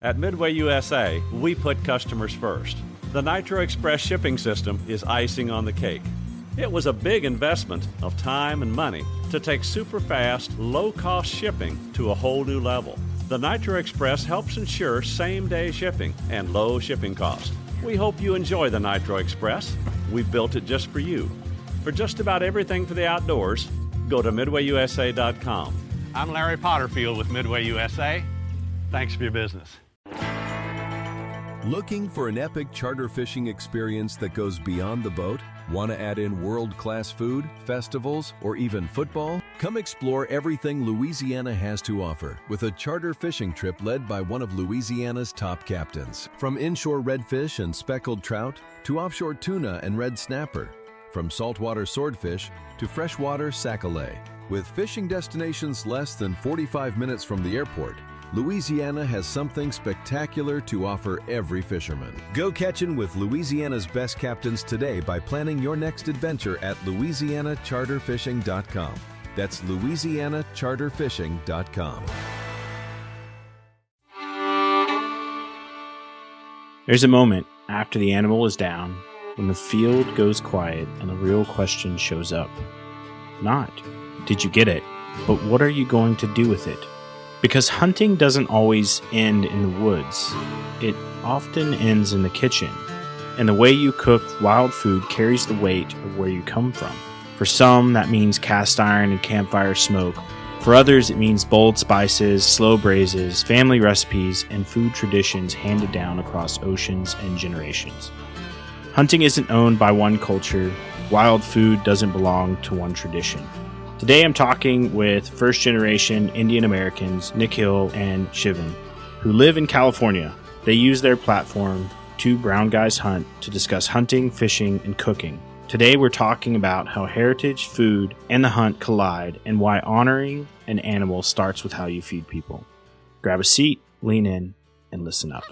At Midway USA, we put customers first. The Nitro Express shipping system is icing on the cake. It was a big investment of time and money to take super fast, low-cost shipping to a whole new level. The Nitro Express helps ensure same-day shipping and low shipping costs. We hope you enjoy the Nitro Express. We built it just for you. For just about everything for the outdoors, go to MidwayUSA.com. I'm Larry Potterfield with Midway USA. Thanks for your business. Looking for an epic charter fishing experience that goes beyond the boat? Want to add in world-class food, festivals, or even football? Come explore everything Louisiana has to offer with a charter fishing trip led by one of Louisiana's top captains. From inshore redfish and speckled trout to offshore tuna and red snapper, from saltwater swordfish to freshwater sac-a-lait. With fishing destinations less than 45 minutes from the airport, Louisiana has something spectacular to offer every fisherman. Go catching with Louisiana's best captains today by planning your next adventure at louisianacharterfishing.com. That's louisianacharterfishing.com. There's a moment after the animal is down when the field goes quiet and the real question shows up. Not, did you get it, but what are you going to do with it? Because hunting doesn't always end in the woods. It often ends in the kitchen. And the way you cook wild food carries the weight of where you come from. For some, that means cast iron and campfire smoke. For others, it means bold spices, slow braises, family recipes, and food traditions handed down across oceans and generations. Hunting isn't owned by one culture. Wild food doesn't belong to one tradition. Today I'm talking with first-generation Indian Americans, Nikhil and Shiven, who live in California. They use their platform, Two Brown Guys Hunt, to discuss hunting, fishing, and cooking. Today we're talking about how heritage, food, and the hunt collide and why honoring an animal starts with how you feed people. Grab a seat, lean in, and listen up.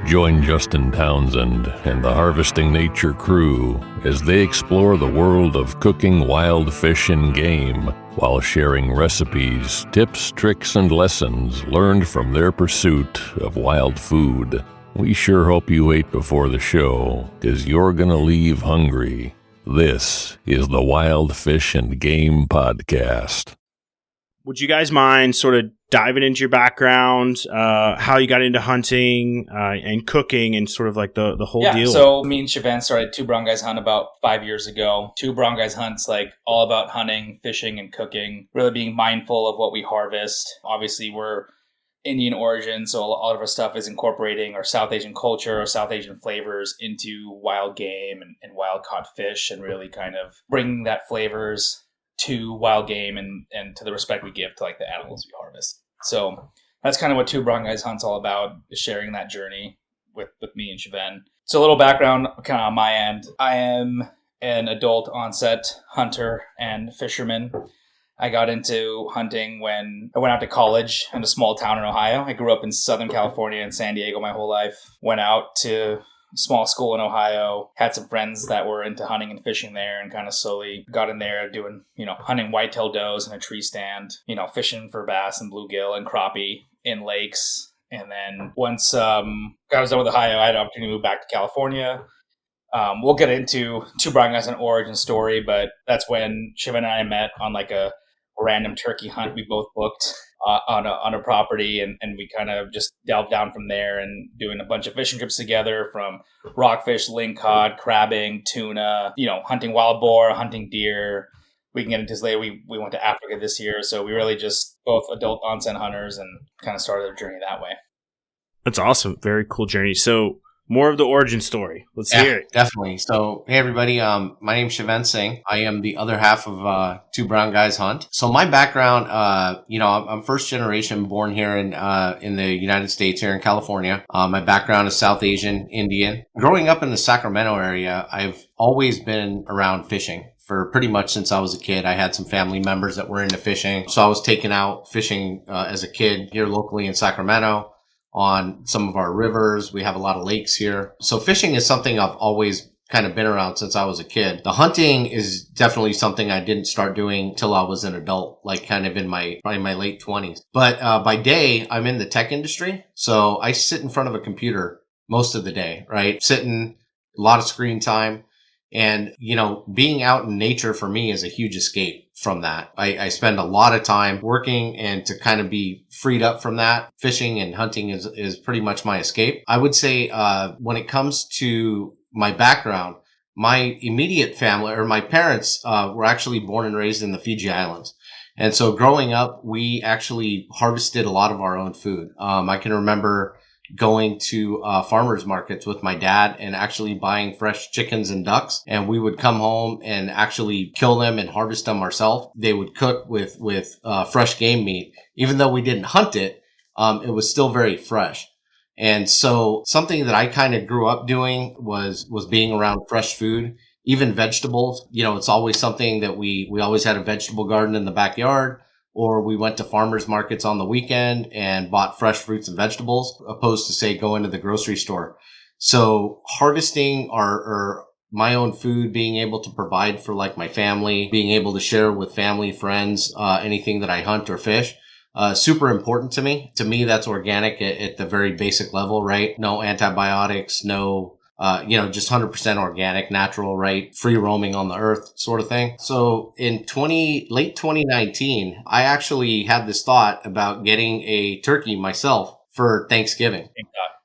Join Justin Townsend and the Harvesting Nature crew as they explore the world of cooking wild fish and game while sharing recipes, tips, tricks, and lessons learned from their pursuit of wild food. We sure hope you ate before the show, 'cause you're gonna leave hungry. This is the Wild Fish and Game Podcast. Would you guys mind sort of diving into your background, how you got into hunting and cooking and sort of like the whole deal? Yeah, so me and Shiven started Two Brown Guys Hunt about 5 years ago. Two Brown Guys Hunt's like all about hunting, fishing, and cooking, really being mindful of what we harvest. Obviously, we're Indian origin, so a lot of our stuff is incorporating our South Asian culture, our South Asian flavors into wild game and wild caught fish, and really kind of bringing that flavors to wild game and to the respect we give to like the animals we harvest. So that's kind of what Two Brown Guys Hunt's all about, is sharing that journey with me and Shiven. So a little background kind of on my end. I am an adult onset hunter and fisherman. I got into hunting when I went out to college in a small town in Ohio. I grew up in Southern California and San Diego my whole life. Went out to small school in Ohio, had some friends that were into hunting and fishing there, and kind of slowly got in there doing, hunting whitetail does in a tree stand, fishing for bass and bluegill and crappie in lakes. And then once I was done with Ohio, I had an opportunity to move back to California. We'll get into Two Brown Guys, an origin story, but that's when Shiven and I met on like a random turkey hunt we both booked on a property, and we kind of just delved down from there and doing a bunch of fishing trips together, from rockfish, lingcod, crabbing, tuna, hunting wild boar, hunting deer. We can get into this later. We went to Africa this year, so we really just both adult onset hunters and kind of started our journey that way. That's awesome. Very cool journey. So more of the origin story. Let's hear it. Definitely. So, hey, everybody. My name's Shiven Singh. I am the other half of Two Brown Guys Hunt. So my background, I'm first generation born here in the United States, here in California. My background is South Asian, Indian. Growing up in the Sacramento area, I've always been around fishing. For pretty much since I was a kid. I had some family members that were into fishing. So I was taken out fishing as a kid here locally in Sacramento on some of our rivers. We have a lot of lakes here. So fishing is something I've always kind of been around since I was a kid. The hunting is definitely something I didn't start doing till I was an adult, like kind of in probably my late 20s. But by day, I'm in the tech industry. So I sit in front of a computer most of the day, right? Sitting, a lot of screen time. And, being out in nature for me is a huge escape from that. I spend a lot of time working, and to kind of be freed up from that, fishing and hunting is pretty much my escape. I would say, when it comes to my background, my immediate family, or my parents, were actually born and raised in the Fiji Islands. And so growing up, we actually harvested a lot of our own food. I can remember going to farmers markets with my dad and actually buying fresh chickens and ducks. And we would come home and actually kill them and harvest them ourselves. They would cook with fresh game meat. Even though we didn't hunt it, it was still very fresh. And so something that I kind of grew up doing was being around fresh food, even vegetables. It's always something that we always had a vegetable garden in the backyard, or we went to farmers markets on the weekend and bought fresh fruits and vegetables, opposed to, say, going to the grocery store. So harvesting or my own food, being able to provide for like my family, being able to share with family, friends, anything that I hunt or fish, super important to me. To me, that's organic at the very basic level, right? No antibiotics, no just 100% organic, natural, right? Free roaming on the earth sort of thing. So in late 2019, I actually had this thought about getting a turkey myself for Thanksgiving.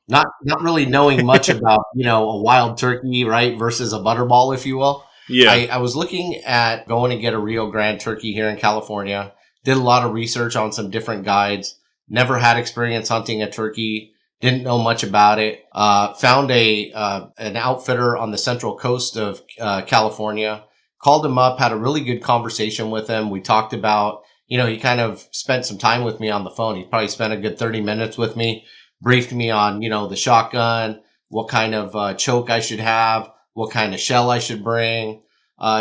Not really knowing much about, a wild turkey, right? Versus a butterball, if you will. Yeah. I was looking at going to get a Rio Grande turkey here in California. Did a lot of research on some different guides. Never had experience hunting a turkey. Didn't know much about it. Found an outfitter on the central coast of California. Called him up, had a really good conversation with him. We talked about, he kind of spent some time with me on the phone. He probably spent a good 30 minutes with me, briefed me on, the shotgun, what kind of choke I should have, what kind of shell I should bring.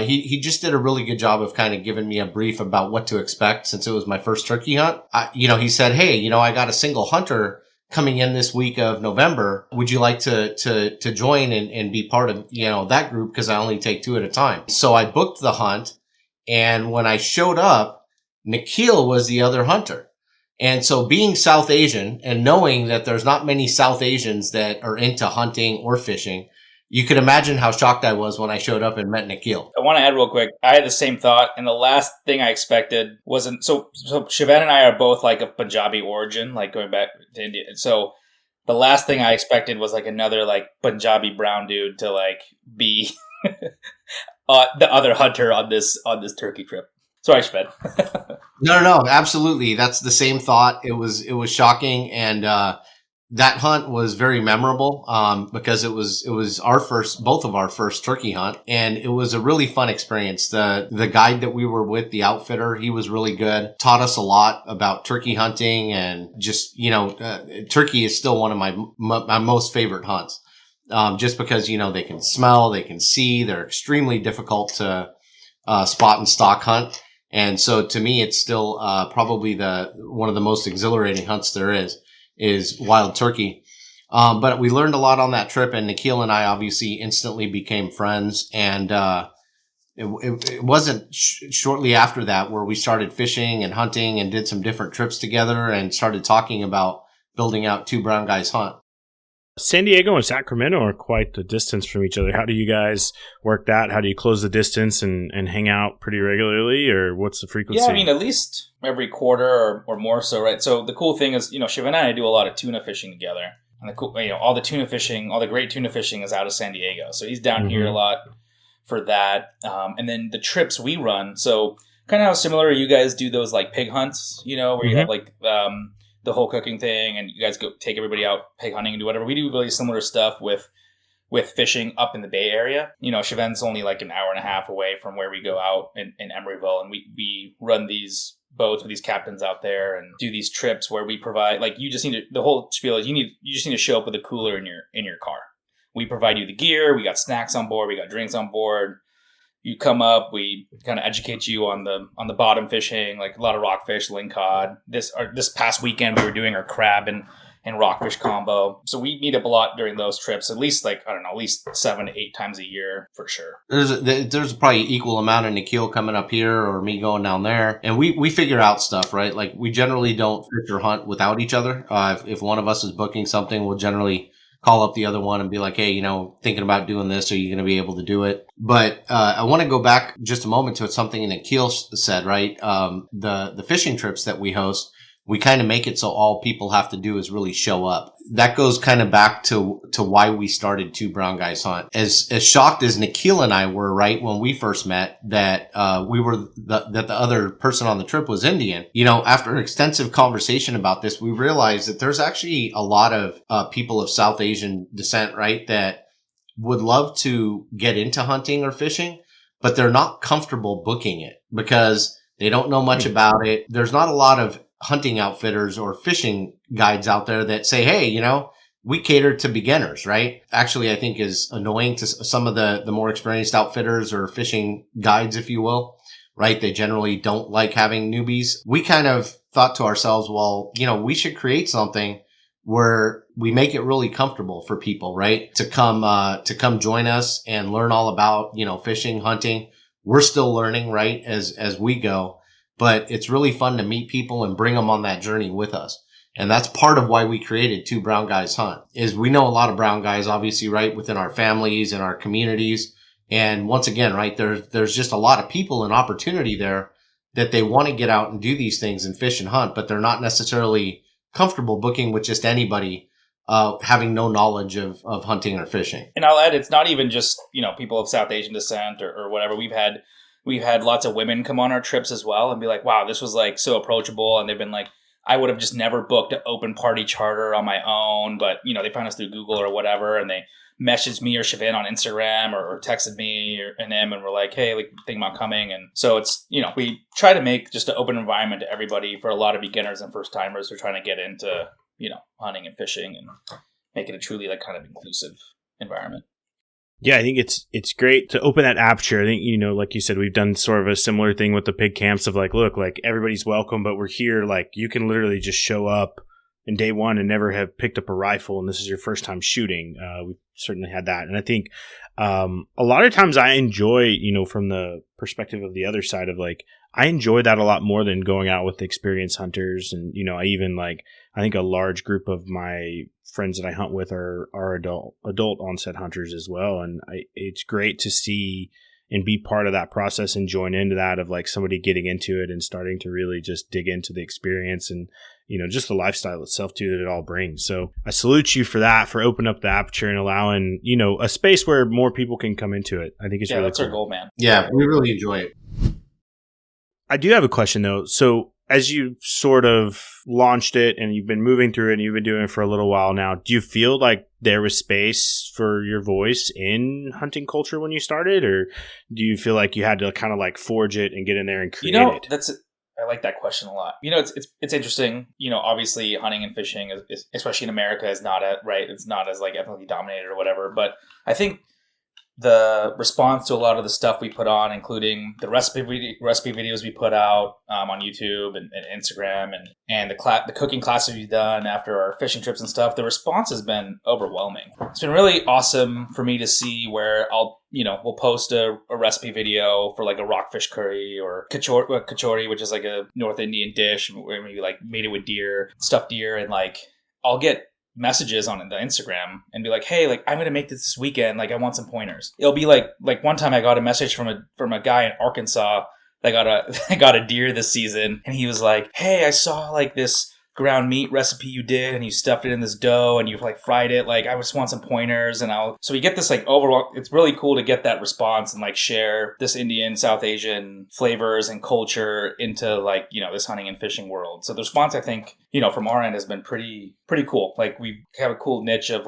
He just did a really good job of kind of giving me a brief about what to expect, since it was my first turkey hunt. He said, hey, I got a single hunter coming in this week of November. Would you like to join and be part of, that group? Because I only take 2 at a time. So I booked the hunt. And when I showed up, Nikhil was the other hunter. And so being South Asian and knowing that there's not many South Asians that are into hunting or fishing, you could imagine how shocked I was when I showed up and met Nikhil. I want to add real quick. I had the same thought, and the last thing I expected wasn't so. Shiven and I are both like of Punjabi origin, like going back to India. So the last thing I expected was like another like Punjabi brown dude to like be the other hunter on this turkey trip. Sorry, Shiven. No, absolutely. That's the same thought. It was shocking, and that hunt was very memorable because it was both of our first turkey hunt, and it was a really fun experience. The guide that we were with, the outfitter, he was really good. Taught us a lot about turkey hunting, and just turkey is still one of my most favorite hunts, just because they can smell, they can see, they're extremely difficult to spot and stock hunt, and so to me, it's still probably one of the most exhilarating hunts there is wild turkey. But we learned a lot on that trip, and Nikhil and I obviously instantly became friends. And it wasn't shortly after that where we started fishing and hunting and did some different trips together and started talking about building out Two Brown Guys Hunt. San Diego and Sacramento are quite the distance from each other. How do you guys work that? How do you close the distance and hang out pretty regularly, or what's the frequency? Yeah, I mean, at least every quarter or more so, right? So the cool thing is, Shiven and I do a lot of tuna fishing together. And all the tuna fishing, all the great tuna fishing is out of San Diego. So he's down here a lot for that. And then the trips we run, so kind of how similar you guys do those like pig hunts, where you have like the whole cooking thing, and you guys go take everybody out pig hunting and do whatever. We do really similar stuff with fishing up in the Bay Area. Shiven's only like an hour and a half away from where we go out in Emeryville, and we run these boats with these captains out there and do these trips where we provide, like, you just need to, the whole spiel is you just need to show up with a cooler in your car. We provide you the gear, we got snacks on board, we got drinks on board. You come up, we kind of educate you on the bottom fishing, like a lot of rockfish, lingcod. This past weekend we were doing our crab and and rockfish combo. So we meet up a lot during those trips, at least at least 7 to 8 times a year for sure. There's probably equal amount of Nikhil coming up here or me going down there. And we figure out stuff, right? Like we generally don't fish or hunt without each other. If one of us is booking something, we'll generally call up the other one and be like, hey, thinking about doing this. Are you going to be able to do it? But I want to go back just a moment to something Nikhil said, right? The fishing trips that we host, we kind of make it so all people have to do is really show up. That goes kind of back to why we started Two Brown Guys Hunt. As shocked as Nikhil and I were, right, when we first met, that that the other person on the trip was Indian. After extensive conversation about this, we realized that there's actually a lot of people of South Asian descent, right, that would love to get into hunting or fishing, but they're not comfortable booking it because they don't know much about it. There's not a lot of hunting outfitters or fishing guides out there that say, hey, we cater to beginners, right? Actually, I think is annoying to some of the more experienced outfitters or fishing guides, if you will, right? They generally don't like having newbies. We kind of thought to ourselves, well, we should create something where we make it really comfortable for people, right? To come join us and learn all about, fishing, hunting. We're still learning, right? As we go. But it's really fun to meet people and bring them on that journey with us. And that's part of why we created Two Brown Guys Hunt, is we know a lot of brown guys, obviously, right, within our families and our communities. And once again, right, there's just a lot of people and opportunity there that they want to get out and do these things and fish and hunt, but they're not necessarily comfortable booking with just anybody having no knowledge of hunting or fishing. And I'll add, it's not even just, people of South Asian descent or whatever. We've had lots of women come on our trips as well and be like, wow, this was so approachable. And they've been like, I would have just never booked an open party charter on my own. But, they found us through Google or whatever. And they messaged me or Shiven on Instagram or texted me and them and were like, hey, think about coming. And so it's, we try to make just an open environment to everybody for a lot of beginners and first timers who are trying to get into, hunting and fishing and make it a truly kind of inclusive environment. Yeah, I think it's great to open that aperture. I think, like you said, we've done sort of a similar thing with the pig camps of look, everybody's welcome, but we're here. You can literally just show up in day one and never have picked up a rifle, and this is your first time shooting. We've certainly had that. And I think a lot of times I enjoy, from the perspective of the other side of I enjoy that a lot more than going out with experienced hunters. And, I even I think a large group of my friends that I hunt with are adult onset hunters as well. And it's great to see and be part of that process and join into that of somebody getting into it and starting to really just dig into the experience and, just the lifestyle itself too that it all brings. So I salute you for that, for opening up the aperture and allowing, a space where more people can come into it. I think it's really that's cool. our goal, man. Yeah, we really enjoy it. I do have a question though. So as you sort of launched it and you've been moving through it and you've been doing it for a little while now, do you feel like there was space for your voice in hunting culture when you started? Or do you feel like you had to kind of forge it and get in there and create it? I like that question a lot. It's interesting. Obviously hunting and fishing, is especially in America, is not it's not as ethnically dominated or whatever. But I think the response to a lot of the stuff we put on, including the recipe videos we put out on YouTube and Instagram and the cooking classes we've done after our fishing trips and stuff, the response has been overwhelming. It's been really awesome for me to see where we'll post a recipe video for a rockfish curry or kachori, which is a North Indian dish where we made it with stuffed deer, and I'll get messages on the Instagram and be like, hey, I'm going to make this weekend. I want some pointers. It'll be like one time I got a message from a guy in Arkansas that got a deer this season. And he was like, hey, I saw this ground meat recipe you did and you stuffed it in this dough and you fried it. I just want some pointers. And so we get this overall, it's really cool to get that response and share this Indian, South Asian flavors and culture into this hunting and fishing world. So the response, I think, from our end has been pretty cool. We have a cool niche of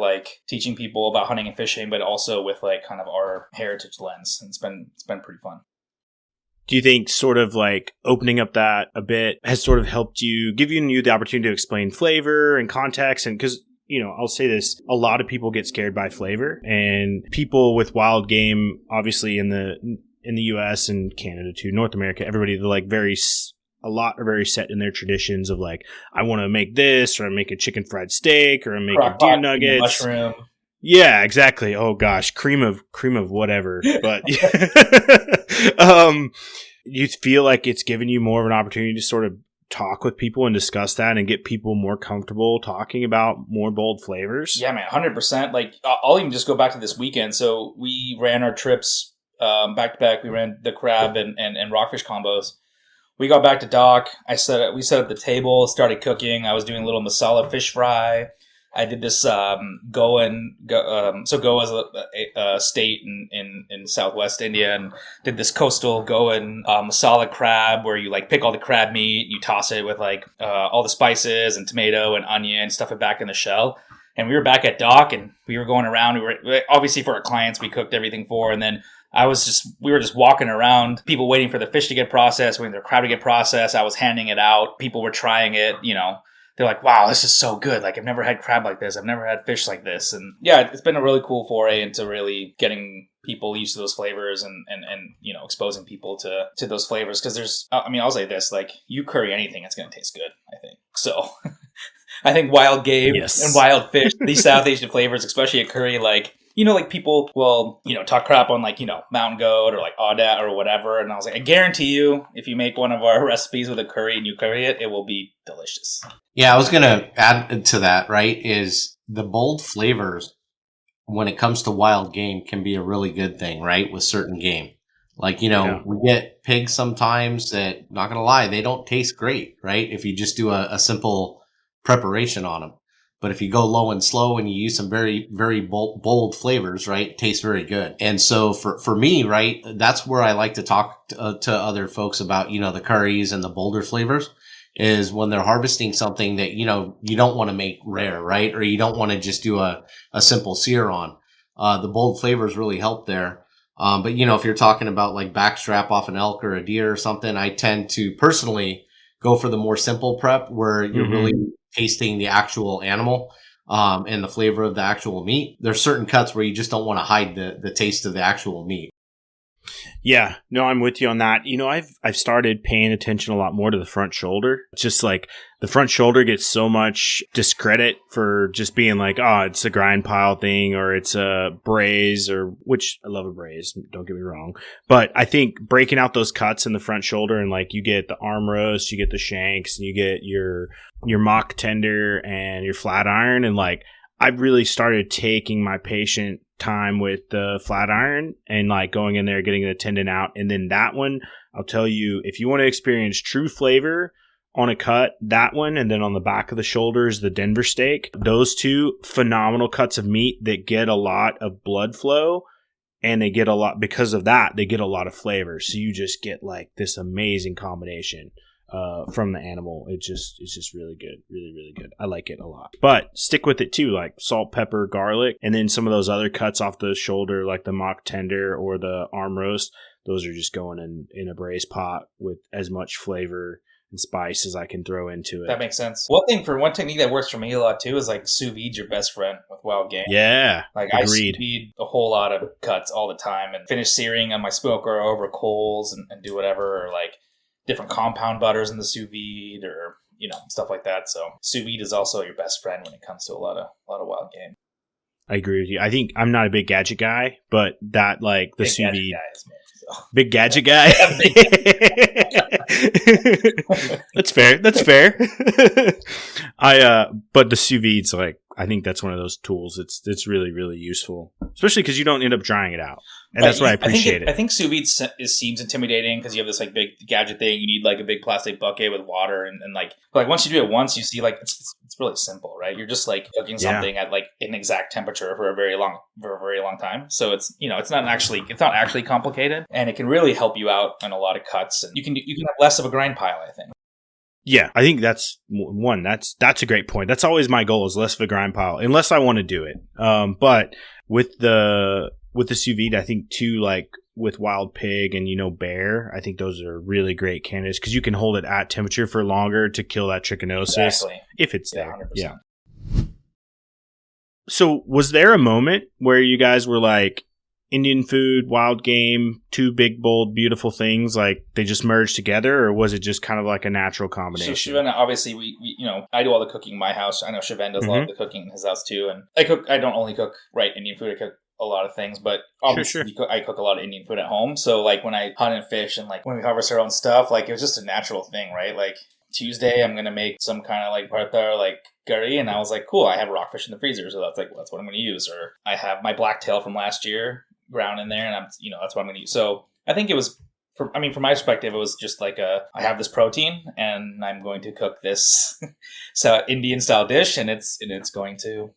teaching people about hunting and fishing, but also with kind of our heritage lens. And it's been pretty fun. Do you think sort of opening up that a bit has sort of helped you, giving you the opportunity to explain flavor and context? And because, I'll say this, a lot of people get scared by flavor, and people with wild game, obviously in the US and Canada too, North America, everybody, they're a lot are very set in their traditions of like, I want to make this, or I make a chicken fried steak, or I make a deer nuggets. Mushroom. Yeah, exactly. Oh gosh, cream of whatever. But you feel like it's given you more of an opportunity to sort of talk with people and discuss that and get people more comfortable talking about more bold flavors? Yeah, man, 100%. Like, I'll even just go back to this weekend. So we ran our trips back to back. We ran the crab and rockfish combos. We got back to dock. We set up the table, started cooking. I was doing a little masala fish fry. I did this Goa is a state in Southwest India, and did this coastal Goan masala crab where you like pick all the crab meat, you toss it with like all the spices and tomato and onion, stuff it back in the shell. And we were back at dock, and we were going around. We were obviously, for our clients, we cooked everything for, and then we were just walking around, people waiting for the fish to get processed, waiting for the crab to get processed. I was handing it out. People were trying it, They're like, wow, this is so good. Like, I've never had crab like this. I've never had fish like this. And yeah, it's been a really cool foray into really getting people used to those flavors and exposing people to those flavors. Because I'll say this, like, you curry anything, it's going to taste good, I think. So I think wild game and wild fish, these South Asian flavors, especially a curry, like, like people will, talk crap on like, mountain goat or like Audat or whatever. And I was like, I guarantee you, if you make one of our recipes with a curry and you curry it, it will be delicious. Yeah, I was going to add to that, right, is the bold flavors when it comes to wild game can be a really good thing, right, with certain game. Like, we get pigs sometimes that, not going to lie, they don't taste great, right, if you just do a simple preparation on them. But if you go low and slow and you use some very, very bold flavors, right, it tastes very good. And so for me, right, that's where I like to talk to other folks about, the curries and the bolder flavors, is when they're harvesting something that, you don't want to make rare, right? Or you don't want to just do a simple sear on. The bold flavors really help there. But, if you're talking about like backstrap off an elk or a deer or something, I tend to personally go for the more simple prep where you're really tasting the actual animal and the flavor of the actual meat. There's certain cuts where you just don't want to hide the taste of the actual meat. Yeah, no, I'm with you on that. I've started paying attention a lot more to the front shoulder. It's just like the front shoulder gets so much discredit for just being like, oh, it's a grind pile thing, or it's a braise, which I love a braise, don't get me wrong. But I think breaking out those cuts in the front shoulder, and like you get the arm roast, you get the shanks, and you get your mock tender and your flat iron, and like I've really started taking my patient time with the flat iron and like going in there, getting the tendon out. And then that one, I'll tell you, if you want to experience true flavor on a cut, that one, and then on the back of the shoulders, the Denver steak, those two phenomenal cuts of meat that get a lot of blood flow, and they get a lot, because of that, they get a lot of flavor. So you just get like this amazing combination from the animal. It's just really good. Really, really good. I like it a lot. But stick with it too, like salt, pepper, garlic, and then some of those other cuts off the shoulder, like the mock tender or the arm roast. Those are just going in a braise pot with as much flavor and spice as I can throw into it. That makes sense. One technique that works for me a lot too is like sous vide your best friend with wild game. Yeah, like agreed. I sous vide a whole lot of cuts all the time and finish searing on my smoker over coals and do whatever, or like different compound butters in the sous vide, or stuff like that. So sous vide is also your best friend when it comes to a lot of wild game. I agree with you. I think I'm not a big gadget guy, but that like the sous vide. Big gadget guy. That's fair. But the sous vide's like, I think that's one of those tools. It's really, really useful, especially because you don't end up drying it out. And that's what I appreciate it. I think sous vide seems intimidating because you have this like big gadget thing. You need like a big plastic bucket with water, and like once you do it once, you see like it's really simple, right? You're just like cooking something at like an exact temperature for a very long time. So it's it's not actually complicated, and it can really help you out on a lot of cuts, and you can have less of a grind pile, I think. Yeah, I think that's one. That's a great point. That's always my goal, is less of a grind pile, unless I want to do it. But with the sous vide, I think too, like with wild pig and bear, I think those are really great candidates because you can hold it at temperature for longer to kill that trichinosis if it's there. 100%. Yeah. So was there a moment where you guys were like, Indian food, wild game, two big, bold, beautiful things, like they just merged together, or was it just kind of like a natural So combination? Shiven, obviously, we I do all the cooking in my house. I know Shiven does a lot of the cooking in his house too, and I cook. I don't only cook Indian food. I cook a lot of things, but obviously I cook a lot of Indian food at home. So like when I hunt and fish, and like when we harvest our own stuff, like it was just a natural thing, right? Like Tuesday, I'm gonna make some kind of like bharta, like curry, and I was like, cool, I have rockfish in the freezer, so that's what I'm gonna use. Or I have my blacktail from last year ground in there, and that's what I'm gonna use. So I think it was, from my perspective, it was just like I have this protein, and I'm going to cook this so Indian style dish, and it's going to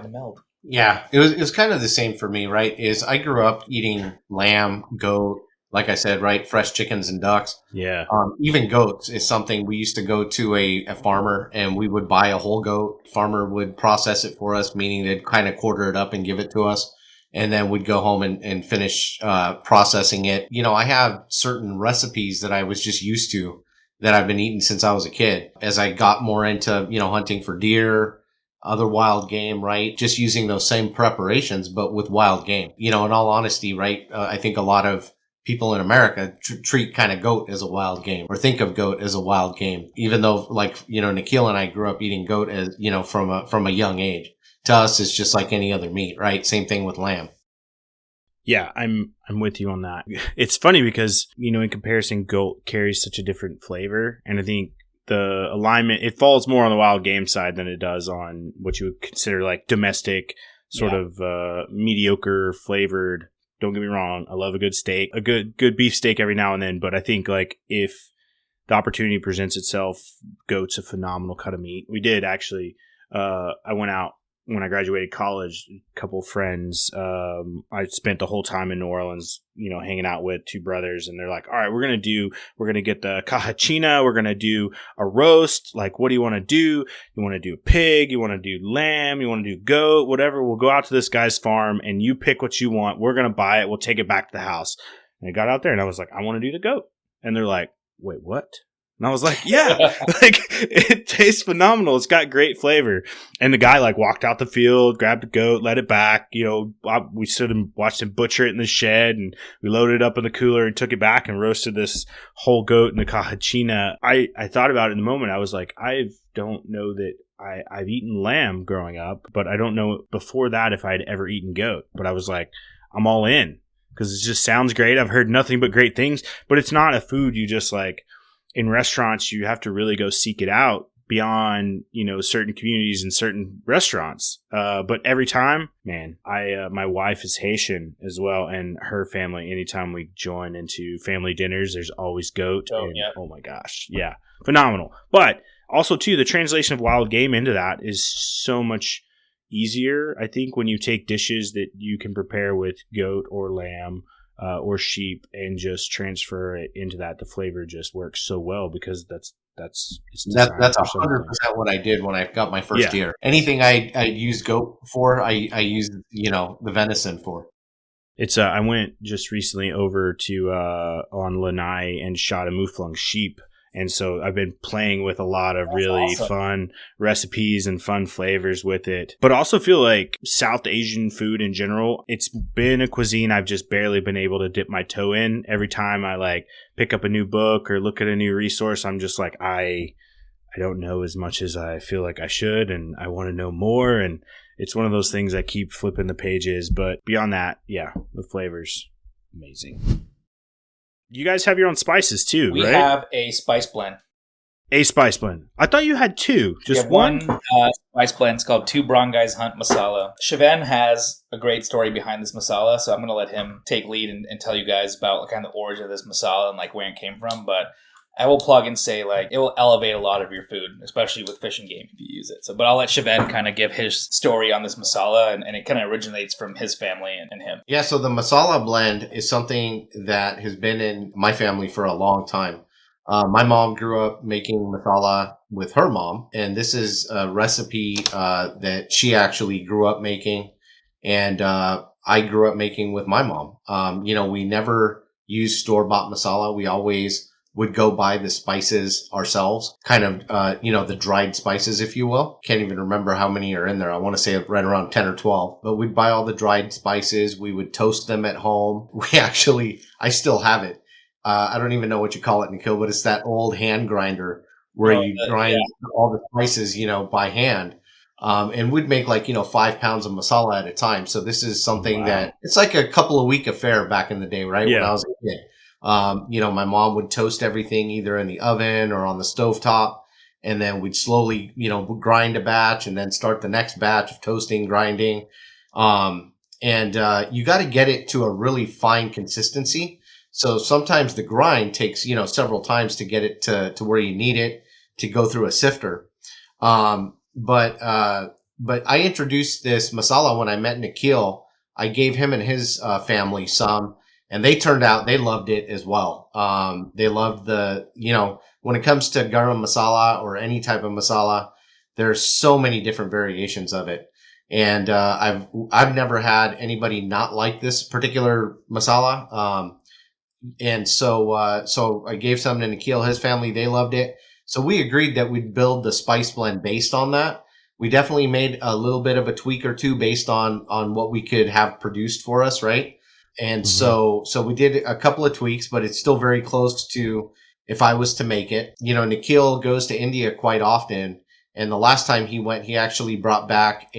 meld. Yeah, it was kind of the same for me, right? Is I grew up eating lamb, goat, like I said, right? Fresh chickens and ducks. Yeah. Even goats is something we used to go to a farmer, and we would buy a whole goat. Farmer would process it for us, meaning they'd kind of quarter it up and give it to us. And then we'd go home and finish processing it. I have certain recipes that I was just used to that I've been eating since I was a kid. As I got more into, hunting for deer, other wild game, right? Just using those same preparations, but with wild game. In all honesty, right? I think a lot of people in America treat kind of goat as a wild game, or think of goat as a wild game, even though Nikhil and I grew up eating goat as, from a young age. To us, it's just like any other meat, right? Same thing with lamb. Yeah, I'm with you on that. It's funny because, in comparison, goat carries such a different flavor. And I think the alignment, it falls more on the wild game side than it does on what you would consider like domestic, sort of mediocre flavored. Don't get me wrong, I love a good steak, a good beef steak every now and then. But I think like if the opportunity presents itself, goat's a phenomenal cut of meat. We did actually. I went out when I graduated college, a couple of friends, I spent the whole time in New Orleans, hanging out with two brothers, and they're like, all right, we're going to get the cajachina. We're going to do a roast. Like, what do you want to do? You want to do pig? You want to do lamb? You want to do goat? Whatever. We'll go out to this guy's farm and you pick what you want. We're going to buy it. We'll take it back to the house. And I got out there and I was like, I want to do the goat. And they're like, wait, what? And I was like, yeah, like it tastes phenomenal. It's got great flavor. And the guy like walked out the field, grabbed the goat, let it back. We stood and watched him butcher it in the shed, and we loaded it up in the cooler and took it back and roasted this whole goat in the cajachina. I thought about it in the moment. I was like, I don't know that I've eaten lamb growing up, but I don't know before that if I'd ever eaten goat. But I was like, I'm all in because it just sounds great. I've heard nothing but great things, but it's not a food you just like. In restaurants, you have to really go seek it out beyond, certain communities and certain restaurants. But every time, man, my wife is Haitian as well, and her family, anytime we join into family dinners, there's always goat. Oh my gosh. Yeah. Phenomenal. But also too, the translation of wild game into that is so much easier. I think when you take dishes that you can prepare with goat or lamb, or sheep, and just transfer it into that, the flavor just works so well because that's 100% what I did when I got my first deer. Anything I used goat for, I used the venison for. It's I went just recently over to on Lanai and shot a mouflon sheep. And so I've been playing with a lot of really fun recipes and fun flavors with it. But I also feel like South Asian food in general, it's been a cuisine I've just barely been able to dip my toe in. Every time I like pick up a new book or look at a new resource, I'm just like, I don't know as much as I feel like I should, and I want to know more. And it's one of those things I keep flipping the pages. But beyond that, yeah, the flavors, amazing. You guys have your own spices too, we right? We have a spice blend. A spice blend. I thought you had two. Just one spice blend. It's called Two Brown Guys Hunt Masala. Shiven has a great story behind this masala, so I'm going to let him take lead and tell you guys about kind of the origin of this masala and like where it came from. But I will plug and say like it will elevate a lot of your food, especially with fish and game if you use it. But I'll let Shiven kind of give his story on this masala, and it kind of originates from his family and him. Yeah, so the masala blend is something that has been in my family for a long time. My mom grew up making masala with her mom, and this is a recipe that she actually grew up making, and I grew up making with my mom. We never used store-bought masala. We always would go buy the spices ourselves, kind of, the dried spices, if you will. Can't even remember how many are in there. I want to say right around 10 or 12, but we'd buy all the dried spices. We would toast them at home. I still have it. I don't even know what you call it, Nikhil, but it's that old hand grinder where you grind all the spices, by hand. And we'd make 5 pounds of masala at a time. So this is something that it's like a couple of week affair back in the day, right? Yeah. When I was a kid. My mom would toast everything either in the oven or on the stovetop. And then we'd slowly, grind a batch and then start the next batch of toasting, grinding. You got to get it to a really fine consistency. So sometimes the grind takes, several times to get it to where you need it to go through a sifter. But I introduced this masala when I met Nikhil. I gave him and his family some, and they loved it as well. They loved when it comes to garam masala or any type of masala, there's so many different variations of it. And I've never had anybody not like this particular masala. So I gave some to Nikhil, his family, they loved it. So we agreed that we'd build the spice blend based on that. We definitely made a little bit of a tweak or two based on what we could have produced for us, right? And so we did a couple of tweaks, but it's still very close to if I was to make it. Nikhil goes to India quite often. And the last time he went, he actually brought back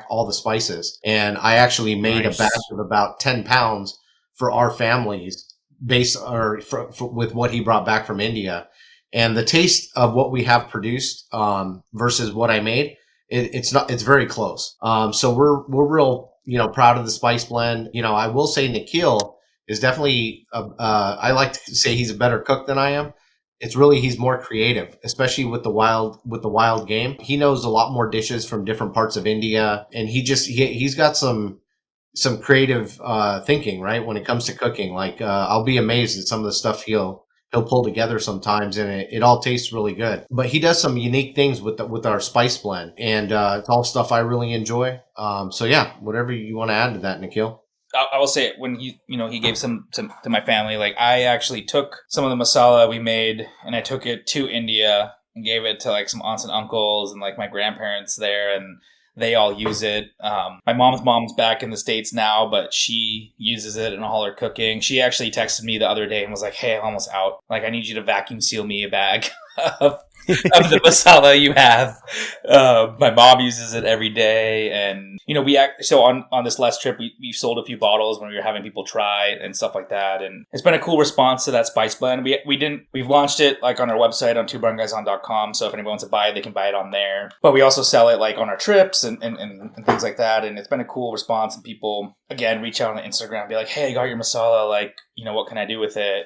all the spices. And I actually made a batch of about 10 pounds for our families with what he brought back from India. And the taste of what we have produced, versus what I made, it's very close. So we're real, proud of the spice blend. I will say Nikhil is definitely, I like to say he's a better cook than I am. He's more creative, especially with the wild game. He knows a lot more dishes from different parts of India, and he's got some creative, thinking, right? When it comes to cooking, I'll be amazed at some of the stuff he'll pull together sometimes, and it all tastes really good. But he does some unique things with our spice blend, and it's all stuff I really enjoy. So yeah, whatever you want to add to that, Nikhil. I will say when he gave some to my family, I actually took some of the masala we made and I took it to India and gave it to some aunts and uncles and my grandparents there, and they all use it. My mom's back in the States now, but she uses it in all her cooking. She actually texted me the other day and was like, "Hey, I'm almost out. I need you to vacuum seal me a bag of the masala you have." My mom uses it every day, and so on this last trip we sold a few bottles when we were having people try and stuff like that, and it's been a cool response to that spice blend. We've launched it on our website on twobrownguyshunt.com, so if anyone wants to buy it, they can buy it on there. But we also sell it on our trips and things like that, and it's been a cool response. And people again reach out on Instagram and be like, "Hey, I got your masala. What can I do with it?"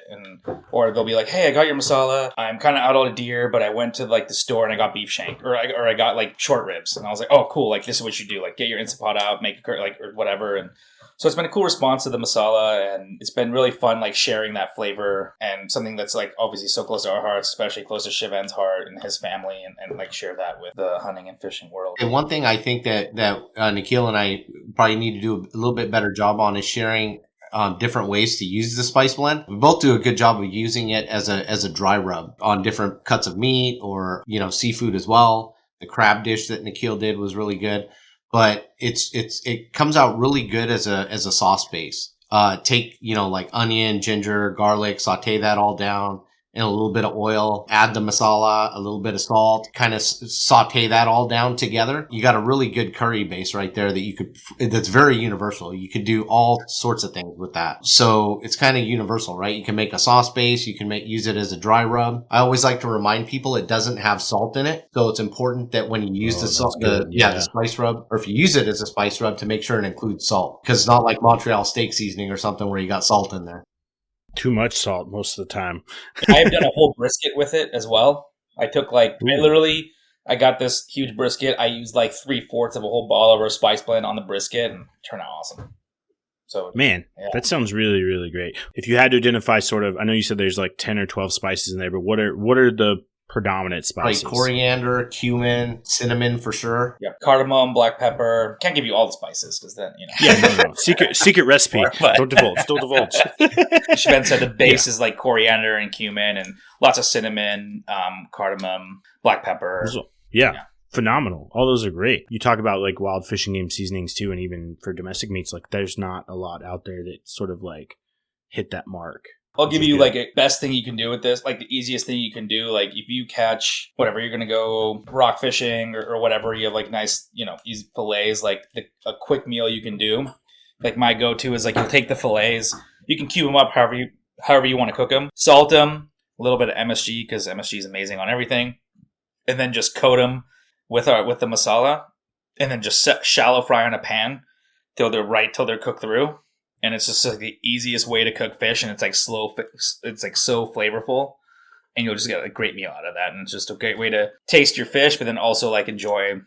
Or they'll be like, "Hey, I got your masala. I'm kind of out on a deer, but I went to the store and I got beef shank, or I got short ribs." And I was like, "Oh, cool. This is what you do. Get your Instant Pot out, make it or whatever." And so it's been a cool response to the masala, and it's been really fun, sharing that flavor and something that's obviously so close to our hearts, especially close to Shiven's heart and his family, and share that with the hunting and fishing world. And one thing I think that Nikhil and I probably need to do a little bit better job on is sharing different ways to use the spice blend. We both do a good job of using it as a dry rub on different cuts of meat or, seafood as well. The crab dish that Nikhil did was really good, but it comes out really good as a sauce base. Take, onion, ginger, garlic, saute that all down in a little bit of oil, add the masala, a little bit of salt, kind of saute that all down together. You got a really good curry base right there that's very universal. You could do all sorts of things with that. So it's kind of universal, right? You can make a sauce base. You can use it as a dry rub. I always like to remind people it doesn't have salt in it. So it's important that when you use the spice rub, or if you use it as a spice rub, to make sure it includes salt, because it's not like Montreal steak seasoning or something where you got salt in there. Too much salt most of the time. I've done a whole brisket with it as well. I took I got this huge brisket. I used 3/4 of a whole bottle of our spice blend on the brisket, and it turned out awesome. So man, that sounds really, really great. If you had to identify I know you said there's 10 or 12 spices in there, but what are the predominant Like spices. coriander, cumin, cinnamon for sure. Yeah, cardamom, black pepper. Can't give you all the spices because then Yeah, no. Secret recipe. But- Don't divulge. Shiven said the base is like coriander and cumin and lots of cinnamon, cardamom, black pepper. Yeah. Phenomenal. All those are great. You talk about like wild fishing game seasonings too, and even for domestic meats, like there's not a lot out there that sort of like hit that mark. I'll give you like a best thing you can do with this, like the easiest thing you can do. Like if you catch whatever, you're going to go rock fishing or whatever, you have like nice, easy fillets, like a quick meal you can do. Like my go-to is like you'll take the fillets, you can cube them up however you want to cook them, salt them, a little bit of MSG because MSG is amazing on everything, and then just coat them with the masala, and then just shallow fry on a pan till they're cooked through. And it's just like the easiest way to cook fish, and it's like it's like so flavorful, and you'll just get a great meal out of that. And it's just a great way to taste your fish, but then also like enjoy,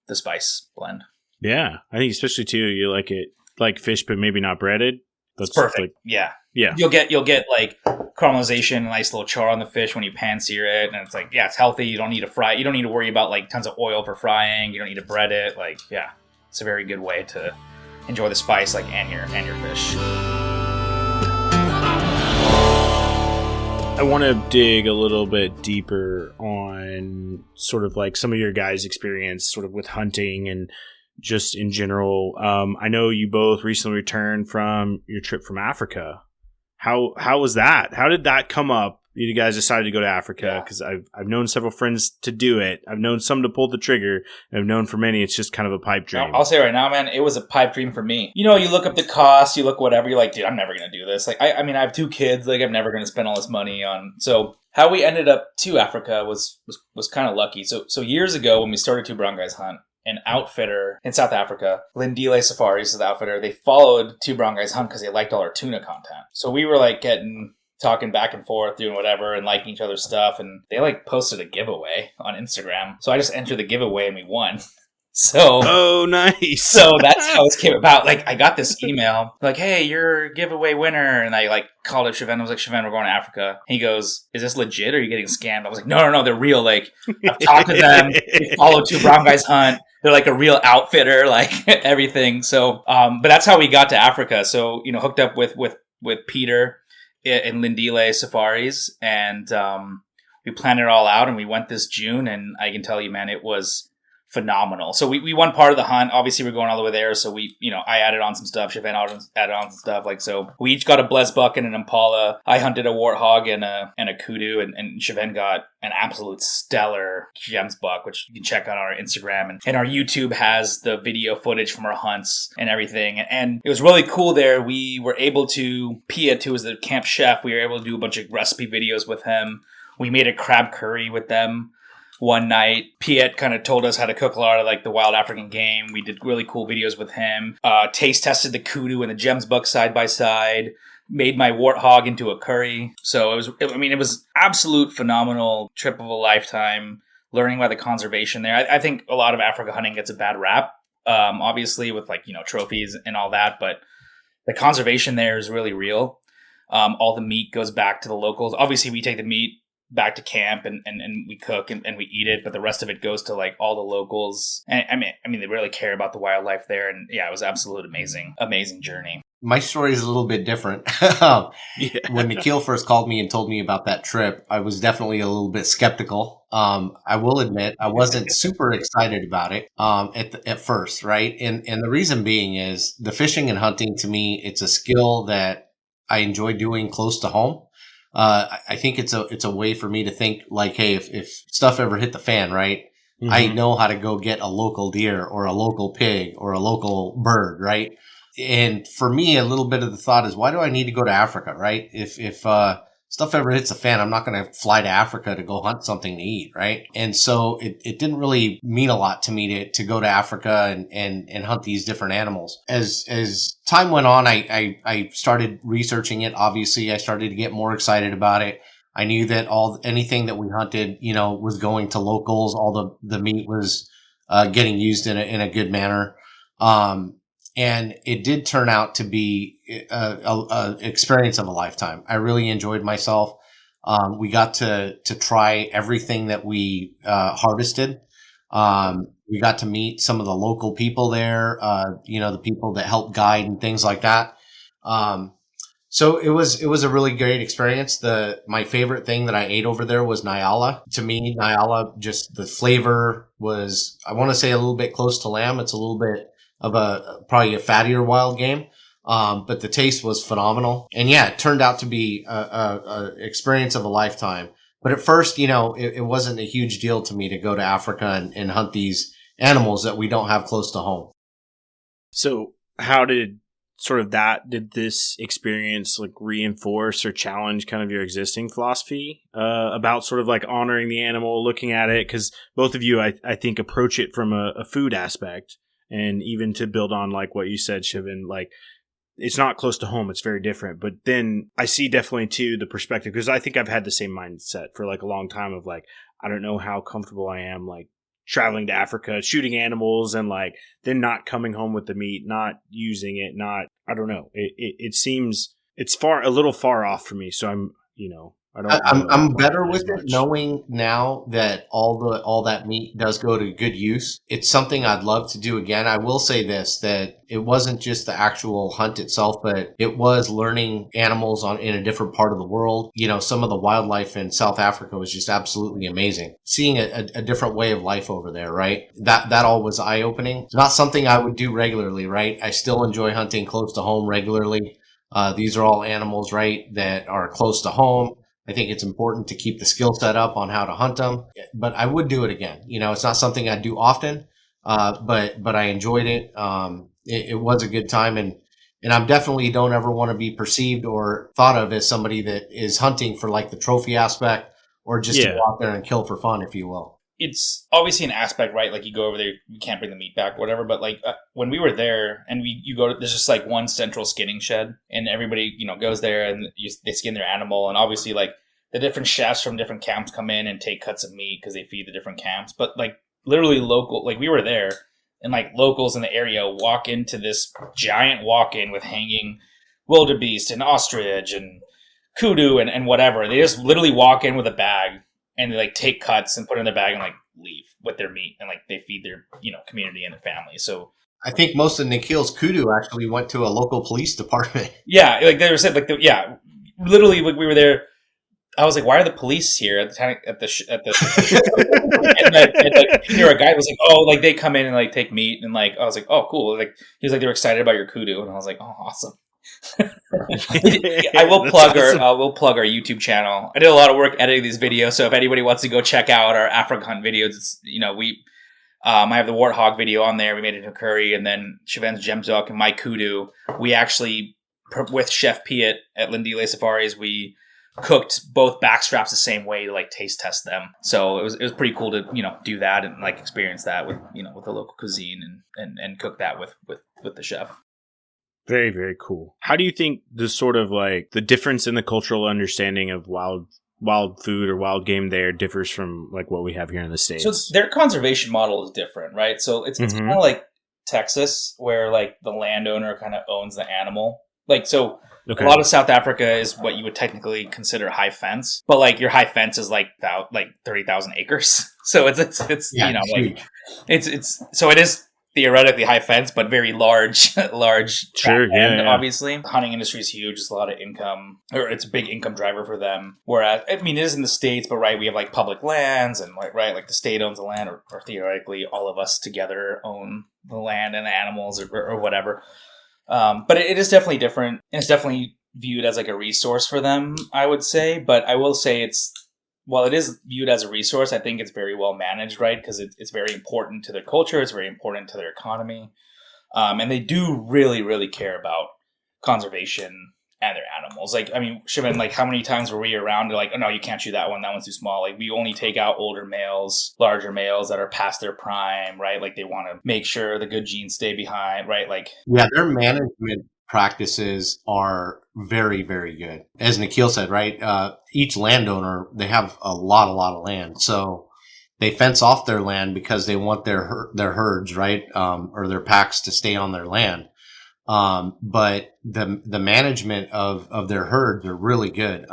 the spice blend. Yeah, I think especially too, you like it like fish, but maybe not breaded. That's Perfect. Like, yeah. You'll get like caramelization, a nice little char on the fish when you pan sear it, and it's like it's healthy. You don't need to fry. You don't need to worry about like tons of oil for frying. You don't need to bread it. Like it's a very good way to enjoy the spice, like and your fish. I want to dig a little bit deeper on sort of like some of your guys' experience sort of with hunting and just in general. I know you both recently returned from your trip from Africa. How was that? How did that come up? You guys decided to go to Africa because I've known several friends to do it. I've known some to pull the trigger, and I've known for many it's just kind of a pipe dream. I'll say right now, man, it was a pipe dream for me. You look up the cost, you look whatever, you're like, dude, I'm never gonna do this. Like, I mean, I have 2 kids, like I'm never gonna spend all this money on. So how we ended up to Africa was kind of lucky. So years ago when we started Two Brown Guys Hunt, an outfitter in South Africa, Lindile Safaris is the outfitter. They followed Two Brown Guys Hunt because they liked all our tuna content. So we were like talking back and forth, doing whatever, and liking each other's stuff. And they like posted a giveaway on Instagram. So I just entered the giveaway and we won. So, oh, nice. So that's how it came about. Like, I got this email, like, hey, you're a giveaway winner. And I like called up Shiven. I was like, Shiven, we're going to Africa. He goes, is this legit or are you getting scammed? I was like, no, they're real. Like, I've talked to them. They follow Two Brown Guys Hunt. They're like a real outfitter, like everything. So, but that's how we got to Africa. So, hooked up with Peter in Lindile Safaris, and we planned it all out, and we went this June, and I can tell you, man, it was phenomenal. So we won part of the hunt. Obviously, we're going all the way there, so I added on some stuff. Shiven added on some stuff. Like, so we each got a blessed buck and an impala. I hunted a warthog and a kudu, and Shiven got an absolute stellar gems buck, which you can check out on our Instagram. And our YouTube has the video footage from our hunts and everything. And it was really cool there. We were able to, Piet, who was the camp chef, we were able to do a bunch of recipe videos with him. We made a crab curry with them one night. Piet kind of told us how to cook a lot of like the wild African game. We did really cool videos with him. Taste tested the kudu and the gems buck side by side. Made my warthog into a curry. So it was absolute phenomenal trip of a lifetime. Learning about the conservation there. I think a lot of Africa hunting gets a bad rap, obviously with like, trophies and all that, but the conservation there is really real. All the meat goes back to the locals. Obviously we take the meat back to camp and we cook and we eat it, but the rest of it goes to like all the locals. And I mean, they really care about the wildlife there. And yeah, it was absolute amazing journey. My story is a little bit different. When Nikhil first called me and told me about that trip, I was definitely a little bit skeptical. I will admit I wasn't super excited about it at first, right? And the reason being is the fishing and hunting, to me, it's a skill that I enjoy doing close to home. I think it's a way for me to think like, hey, if stuff ever hit the fan, right? Mm-hmm. I know how to go get a local deer or a local pig or a local bird, right? And for me, a little bit of the thought is, why do I need to go to Africa, right? If stuff ever hits the fan, I'm not going to fly to Africa to go hunt something to eat, right? And so it didn't really mean a lot to me to go to Africa and hunt these different animals. As time went on, I started researching it. Obviously, I started to get more excited about it. I knew that anything that we hunted, was going to locals. All the meat was getting used in a good manner. And it did turn out to be a experience of a lifetime. I really enjoyed myself. We got to try everything that we harvested. We got to meet some of the local people there, the people that help guide and things like that. So it was a really great experience. My favorite thing that I ate over there was Nyala. To me, Nyala, just the flavor was, I want to say, a little bit close to lamb. It's a little bit of probably a fattier wild game. But the taste was phenomenal. And yeah, it turned out to be a experience of a lifetime. But at first, it wasn't a huge deal to me to go to Africa and hunt these animals that we don't have close to home. So how did did this experience like reinforce or challenge kind of your existing philosophy about sort of like honoring the animal, looking at it? Because both of you, I think, approach it from a food aspect, and even to build on like what you said, Shiven, like it's not close to home, it's very different. But then I see definitely too the perspective, because I think I've had the same mindset for like a long time of like, I don't know how comfortable I am like traveling to Africa, shooting animals, and like then not coming home with the meat, not using it, I don't know. It seems it's a little far off for me. So I'm better with it, knowing now that all that meat does go to good use. It's something I'd love to do again. I will say this, that it wasn't just the actual hunt itself, but it was learning animals in a different part of the world. Some of the wildlife in South Africa was just absolutely amazing. Seeing a different way of life over there, right? That all was eye-opening. It's not something I would do regularly, right? I still enjoy hunting close to home regularly. These are all animals, right, that are close to home. I think it's important to keep the skill set up on how to hunt them, but I would do it again. It's not something I do often, but I enjoyed it. It was a good time, and I definitely don't ever want to be perceived or thought of as somebody that is hunting for like the trophy aspect or just to go out there and kill for fun, if you will. It's obviously an aspect, right? Like you go over there, you can't bring the meat back, whatever. But like when we were there, and you go to, there's just like one central skinning shed, and everybody goes there and they skin their animal, and obviously like the different chefs from different camps come in and take cuts of meat because they feed the different camps. But like literally local, like we were there, and like locals in the area walk into this giant walk-in with hanging wildebeest and ostrich and kudu and whatever. They just literally walk in with a bag. And they like take cuts and put it in their bag and like leave with their meat, and like they feed their community and their family. So I think most of Nikhil's kudu actually went to a local police department. Yeah, like they were said, like literally like we were there. I was like, why are the police here at the time at the and a guy was like, oh, like they come in and like take meat, and like I was like, oh, cool. Like he was like, they're excited about your kudu, and I was like, oh, awesome. I will plug our YouTube channel. I did a lot of work editing these videos, so if anybody wants to go check out our Africa hunt videos, it's, I have the warthog video on there. We made it into curry, and then Shiven's gemsbok and my kudu. We actually, with Chef Piet at Lindile Safaris, we cooked both backstraps the same way to like taste test them. So it was pretty cool to do that and like experience that with with the local cuisine and cook that with the chef. Very, very cool. How do you think the sort of like the difference in the cultural understanding of wild food or wild game there differs from like what we have here in the States? So their conservation model is different, right? So it's kind of like Texas, where like the landowner kind of owns the animal. Like, so a lot of South Africa is what you would technically consider high fence, but like your high fence is like 30,000 acres. So it's so it is theoretically high fence, but very large Sure, land, obviously. The hunting industry is huge. It's a lot of income, or it's a big income driver for them. Whereas, I mean, it is in the States, but right, we have like public lands and like the state owns the land, or theoretically all of us together own the land and the animals or whatever. But it is definitely different, and it's definitely viewed as like a resource for them, I would say. But I will say while it is viewed as a resource, I think it's very well managed, right? Because it's very important to their culture. It's very important to their economy. And they do really, really care about conservation and their animals. Like, I mean, Shiven, like how many times were we around to like, oh no, you can't shoot that one. That one's too small. Like we only take out older males, larger males that are past their prime, right? Like they want to make sure the good genes stay behind, right? Like, yeah, their management practices are very, very good. As Nikhil said, right? Each landowner, they have a lot of land. So they fence off their land because they want their herds, right? Or their packs to stay on their land. But the management of their herds are really good.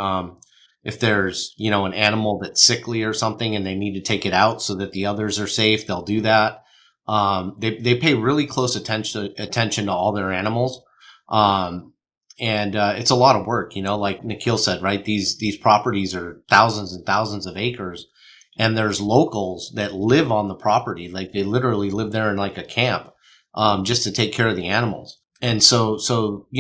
if there's, an animal that's sickly or something and they need to take it out so that the others are safe, they'll do that. They pay really close attention to all their animals. And it's a lot of work, like Nikhil said, right? These properties are thousands and thousands of acres, and there's locals that live on the property. Like they literally live there in like a camp, just to take care of the animals. And so,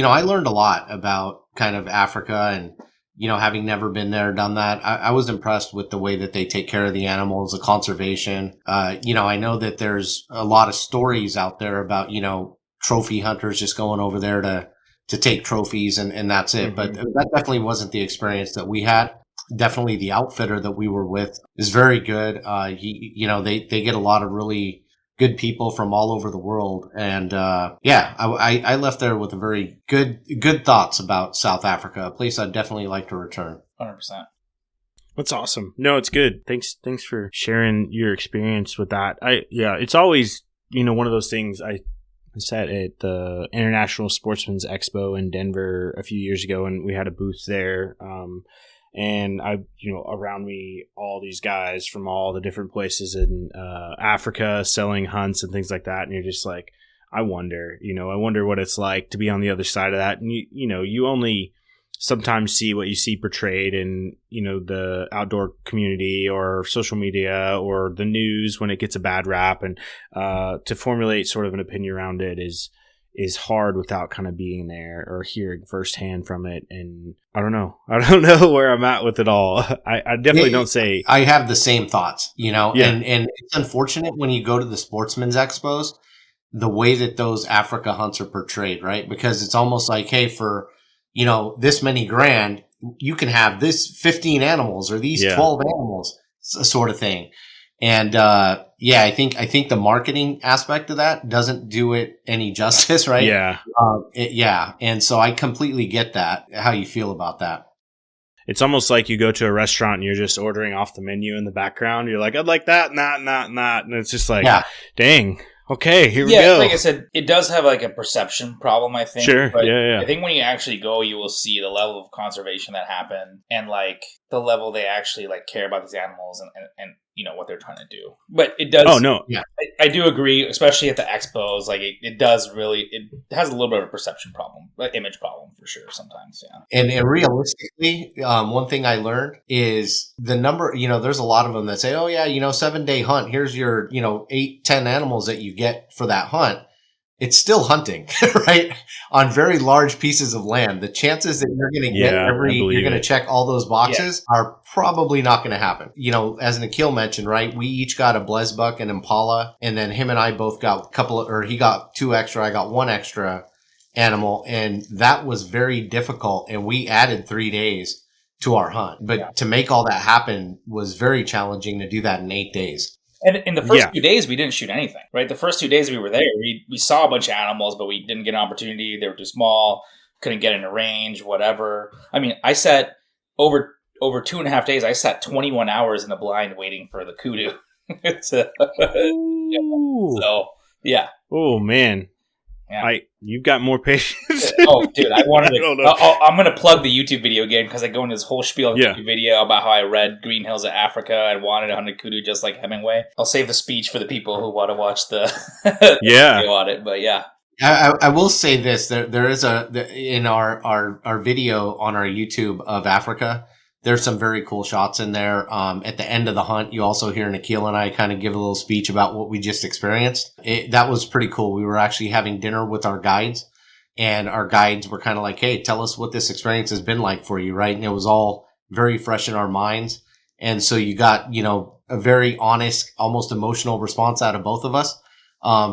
I learned a lot about kind of Africa and, having never been there, done that. I was impressed with the way that they take care of the animals, the conservation. I know that there's a lot of stories out there about, trophy hunters just going over there to take trophies and that's it. But that definitely wasn't the experience that we had. Definitely the outfitter that we were with is very good. They get a lot of really good people from all over the world. And I left there with a very good thoughts about South Africa, a place I'd definitely like to return. 100%. That's awesome. No, it's good. Thanks for sharing your experience with that. It's always, one of those things. I sat at the International Sportsman's Expo in Denver a few years ago, and we had a booth there. And around me, all these guys from all the different places in Africa selling hunts and things like that. And you're just like, I wonder what it's like to be on the other side of that. And you only sometimes see what you see portrayed in, the outdoor community or social media or the news when it gets a bad rap. And to formulate sort of an opinion around it is hard without kind of being there or hearing firsthand from it. And I don't know where I'm at with it all. I definitely don't say I have the same thoughts, and it's unfortunate when you go to the sportsman's expos, the way that those Africa hunts are portrayed, right? Because it's almost like, hey, for, this many grand, you can have this 15 animals or these 12 animals sort of thing. And, I think the marketing aspect of that doesn't do it any justice, right? Yeah. And so I completely get that, how you feel about that. It's almost like you go to a restaurant and you're just ordering off the menu in the background. You're like, I'd like that, not. And it's just like, dang. Okay, here we go. Like I said, it does have like a perception problem, I think. Sure, but yeah. I think when you actually go, you will see the level of conservation that happened and like the level they actually like care about these animals and what they're trying to do. But it does. Oh no, yeah, I do agree, especially at the expos. Like it does really. It has a little bit of a perception problem, like image problem for sure. Sometimes, yeah. And realistically, one thing I learned is the number. There's a lot of them that say, "Oh yeah, 7-day hunt. Here's your 8-10 animals that you get for that hunt." It's still hunting, right? On very large pieces of land. The chances that you're going to get you're going to check all those boxes are probably not going to happen. As Nikhil mentioned, right? We each got a blesbuck and impala, and then him and I both got he got 2 extra, I got 1 extra animal, and that was very difficult. And we added 3 days to our hunt, but to make all that happen was very challenging to do that in 8 days. And in the first 2 days, we didn't shoot anything, right? The first 2 days we were there, we saw a bunch of animals, but we didn't get an opportunity. They were too small, couldn't get in a range, whatever. I mean, I sat over 2.5 days, I sat 21 hours in a blind waiting for the kudu. So, yeah. Oh, man. Yeah. You've got more patience. Oh, dude, I wanted to. I'm going to plug the YouTube video again because I go into this whole spiel in the YouTube video about how I read Green Hills of Africa and wanted to hunt a kudu just like Hemingway. I'll save the speech for the people who want to watch the video on it, but yeah. I will say this: there is in our video on our YouTube of Africa. There's some very cool shots in there. At the end of the hunt, you also hear Nikhil and I kind of give a little speech about what we just experienced. That was pretty cool. We were actually having dinner with our guides, and our guides were kind of like, hey, tell us what this experience has been like for you, right? And it was all very fresh in our minds. And so you got, a very honest, almost emotional response out of both of us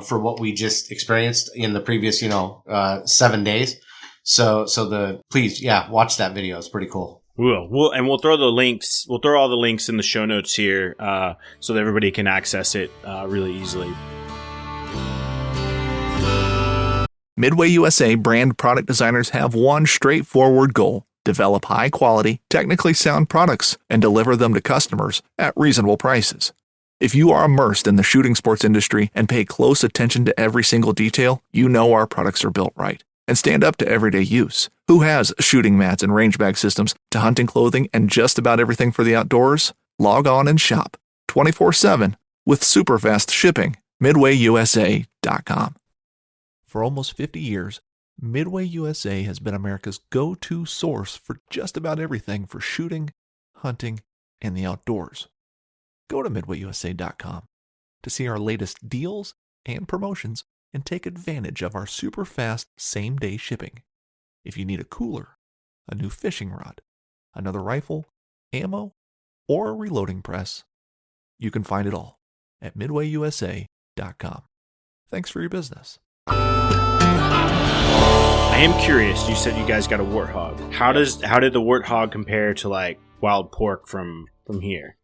for what we just experienced in the previous, 7 days. So please, watch that video. It's pretty cool. We'll throw the links. We'll throw all the links in the show notes here, so that everybody can access it really easily. Midway USA brand product designers have one straightforward goal: develop high-quality, technically sound products and deliver them to customers at reasonable prices. If you are immersed in the shooting sports industry and pay close attention to every single detail, you know our products are built right. and stand up to everyday use. Who has shooting mats and range bag systems to hunting clothing and just about everything for the outdoors? Log on and shop 24/7 with super fast shipping. MidwayUSA.com. For almost 50 years, Midway USA has been America's go-to source for just about everything for shooting, hunting, and the outdoors. Go to MidwayUSA.com to see our latest deals and promotions and take advantage of our super fast same-day shipping. If you need a cooler, a new fishing rod, another rifle, ammo, or a reloading press, you can find it all at MidwayUSA.com. Thanks for your business. I am curious. You said you guys got a warthog. How did the warthog compare to like wild pork from here?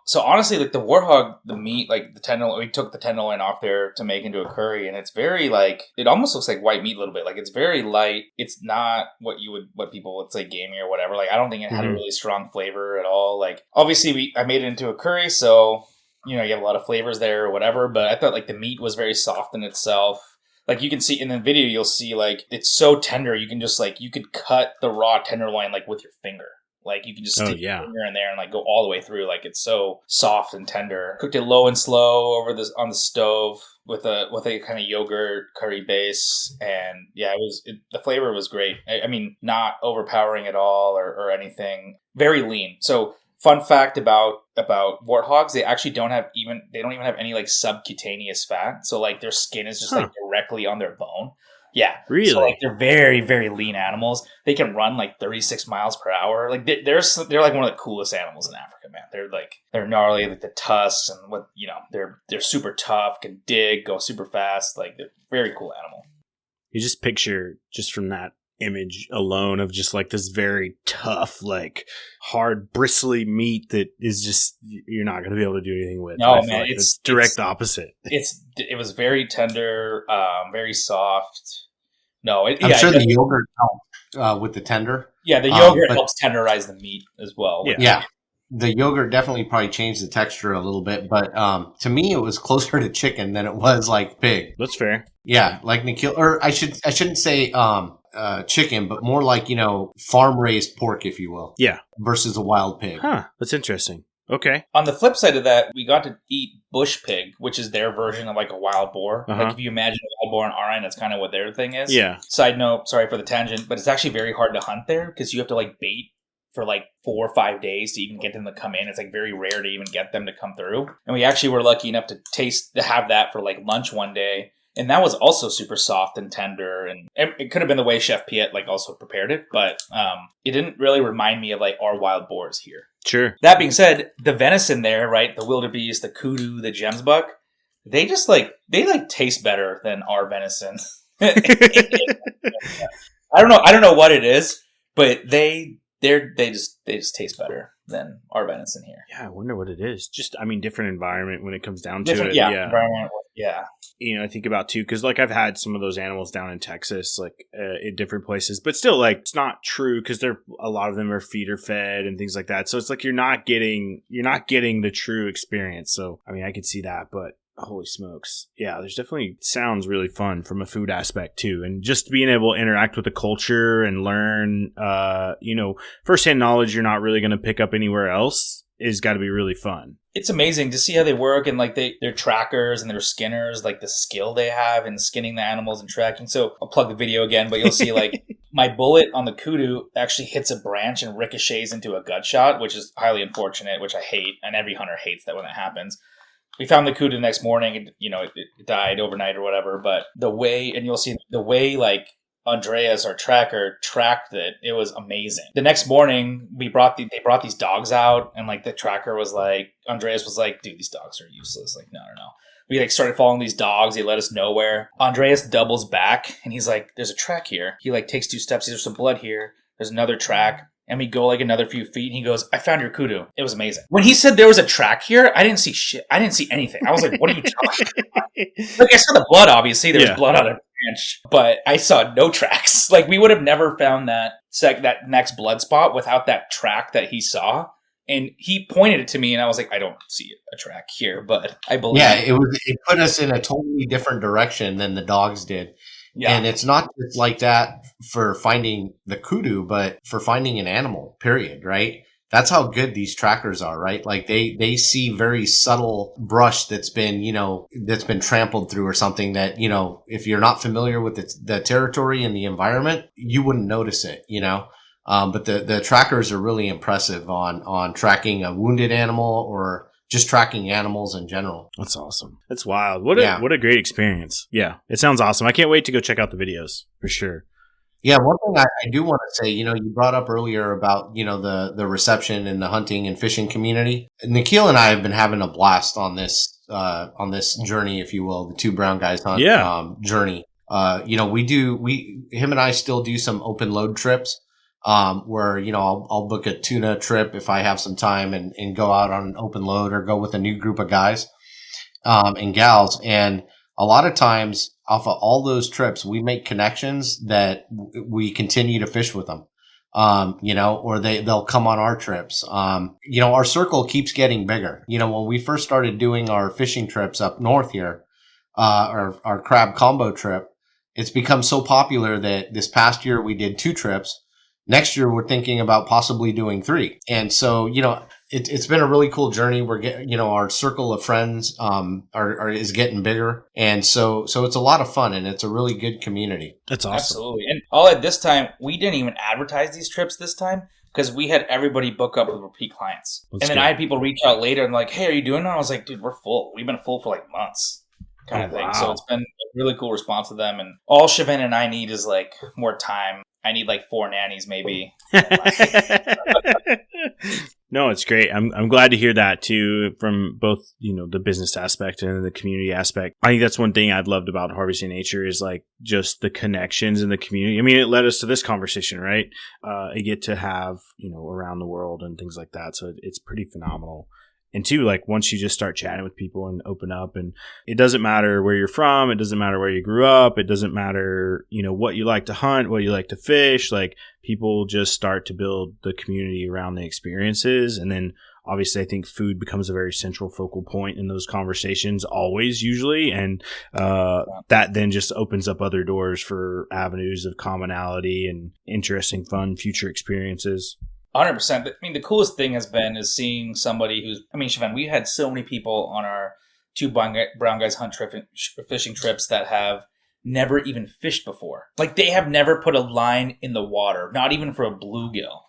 So honestly, like the warthog, the meat, like the tenderloin, we took the tenderloin off there to make into a curry, and it's very like, it almost looks like white meat a little bit. Like it's very light. It's not what people would say gamey or whatever. Like I don't think it had a really strong flavor at all. Like obviously I made it into a curry, so you have a lot of flavors there or whatever. But I thought like the meat was very soft in itself. Like you can see in the video, you'll see like it's so tender. You can just like, you could cut the raw tenderloin like with your finger. Like you can just stick your finger in there and like go all the way through. Like it's so soft and tender. Cooked it low and slow on the stove with a kind of yogurt curry base, and yeah, the flavor was great. I mean, not overpowering at all or anything. Very lean. So fun fact about warthogs, they actually don't even have any like subcutaneous fat. So like their skin is just like directly on their bone. Yeah. Really? So like they're very, very lean animals. They can run like 36 miles per hour. Like they're like one of the coolest animals in Africa, man. They're gnarly, like the tusks and they're super tough, can dig, go super fast. Like they're very cool animal. You just picture just from that image alone of just like this very tough, like hard, bristly meat that is just, you're not going to be able to do anything with. No, man, like it's direct opposite. It was very tender, very soft. No, I'm sure the yogurt helped with the tender. Yeah, the yogurt helps tenderize the meat as well. Yeah. The yogurt definitely probably changed the texture a little bit, but to me it was closer to chicken than it was like pig. That's fair. Yeah, like Nikhil, or I shouldn't say chicken, but more like farm raised pork, if you will. Yeah, versus a wild pig. Huh, that's interesting. Okay. On the flip side of that, we got to eat bush pig, which is their version of like a wild boar. Like if you imagine a wild boar on our end, that's kind of what their thing is. Yeah. Side note, sorry for the tangent, but it's actually very hard to hunt there because you have to like bait for like 4 or 5 days to even get them to come in. It's like very rare to even get them to come through. And we actually were lucky enough to have that for like lunch one day. And that was also super soft and tender. And it could have been the way Chef Piet like also prepared it, but it didn't really remind me of like our wild boars here. Sure. That being said, the venison there, right? The wildebeest, the kudu, the gemsbuck, they taste better than our venison. I don't know what it is, but they just taste better than our venison here. Yeah, I wonder what it is. Just, I mean, different environment when it comes down to it. Yeah, environment. Yeah. I think about too, because like I've had some of those animals down in Texas, like in different places, but still, like it's not true because a lot of them are feeder fed and things like that. So it's like you're not getting the true experience. So I mean, I could see that, but holy smokes, yeah, there's definitely sounds really fun from a food aspect too, and just being able to interact with the culture and learn, firsthand knowledge you're not really going to pick up anywhere else is got to be really fun. It's amazing to see how they work and like their trackers and their skinners, like the skill they have in skinning the animals and tracking. So I'll plug the video again, but you'll see like my bullet on the kudu actually hits a branch and ricochets into a gut shot, which is highly unfortunate, which I hate, and every hunter hates that when that happens. We found the kudu the next morning, and it died overnight or whatever. But you'll see the way like Andreas, our tracker, tracked it. It was amazing. The next morning, they brought these dogs out, and like the tracker was like, Andreas was like, "Dude, these dogs are useless." Like, no. We like started following these dogs. They led us nowhere. Andreas doubles back, and he's like, "There's a track here." He like takes 2 steps. There's some blood here. There's another track. And we go like another few feet, and he goes, "I found your kudu." It was amazing. When he said there was a track here, I didn't see shit. I didn't see anything. I was like, "What are you talking about?" Like, I saw the blood, obviously. There was blood on a branch, but I saw no tracks. Like, we would have never found that next blood spot without that track that he saw. And he pointed it to me, and I was like, "I don't see a track here," but I believe. Yeah, it put us in a totally different direction than the dogs did. Yeah. And it's not just like that for finding the kudu, but for finding an animal, period, right? That's how good these trackers are, right? Like they see very subtle brush that's been, that's been trampled through or something that, if you're not familiar with the territory and the environment, you wouldn't notice it, But the trackers are really impressive on tracking a wounded animal or just tracking animals in general. That's awesome. That's wild. What a great experience. Yeah, it sounds awesome. I can't wait to go check out the videos for sure. Yeah, one thing I do want to say, you brought up earlier about, the reception in the hunting and fishing community. Nikhil and I have been having a blast on this journey, if you will, the Two Brown Guys Hunt journey. Him and I still do some open load trips, where, I'll book a tuna trip if I have some time and go out on an open load or go with a new group of guys, and gals. And a lot of times off of all those trips, we make connections that we continue to fish with them, or they'll come on our trips. Our circle keeps getting bigger. When we first started doing our fishing trips up north here, our crab combo trip, it's become so popular that this past year we did 2 trips. Next year, we're thinking about possibly doing 3. And so, it's been a really cool journey. We're getting, our circle of friends, is getting bigger. And so it's a lot of fun and it's a really good community. That's awesome. Absolutely. And all at this time, we didn't even advertise these trips this time because we had everybody book up with repeat clients. And then I had people reach out later and like, hey, are you doing that? I was like, dude, we're full. We've been full for like months kind of thing. Wow. So it's been a really cool response to them. And all Shiven and I need is like more time. I need like 4 nannies maybe. No, it's great. I'm glad to hear that too, from both, the business aspect and the community aspect. I think that's one thing I've loved about Harvesting Nature is like just the connections in the community. I mean, it led us to this conversation, right? I get to have, around the world and things like that. So it's pretty phenomenal. And two, like once you just start chatting with people and open up, and it doesn't matter where you're from, it doesn't matter where you grew up, it doesn't matter, what you like to hunt, what you like to fish, like people just start to build the community around the experiences. And then obviously I think food becomes a very central focal point in those conversations always, usually. And that then just opens up other doors for avenues of commonality and interesting, fun future experiences. 100%. I mean, the coolest thing has been is seeing somebody Shiven, we had so many people on our Two Brown Guys Hunt fishing trips that have never even fished before. Like they have never put a line in the water, not even for a bluegill.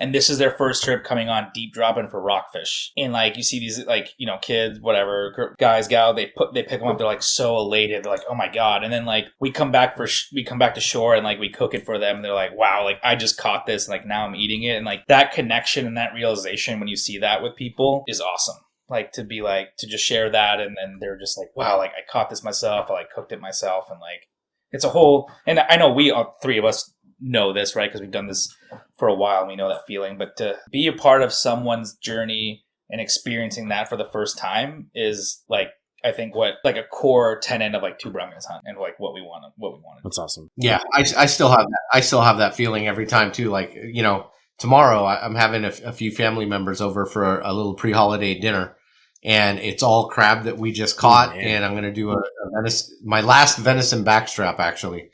And this is their first trip coming on deep dropping for rockfish. And like you see these like, kids, whatever, guys, gal, they pick them up. They're like so elated. They're like, oh my God. And then like we come back to shore and like we cook it for them. And they're like, wow, like I just caught this. And like now I'm eating it. And like that connection and that realization when you see that with people is awesome. Like to be like, to just share that. And then they're just like, wow, like I caught this myself. I like cooked it myself. And like, it's a whole, and I know we all 3 of us know this, right? Because we've done this for a while and we know that feeling. But to be a part of someone's journey and experiencing that for the first time is like, I think what like a core tenet of like Two Brown Guys Hunt and like what we wanted. That's awesome. Yeah, I still have that. I still have that feeling every time too. Like, tomorrow I'm having a few family members over for a little pre-holiday dinner. And it's all crab that we just caught, and I'm going to do my last venison backstrap actually.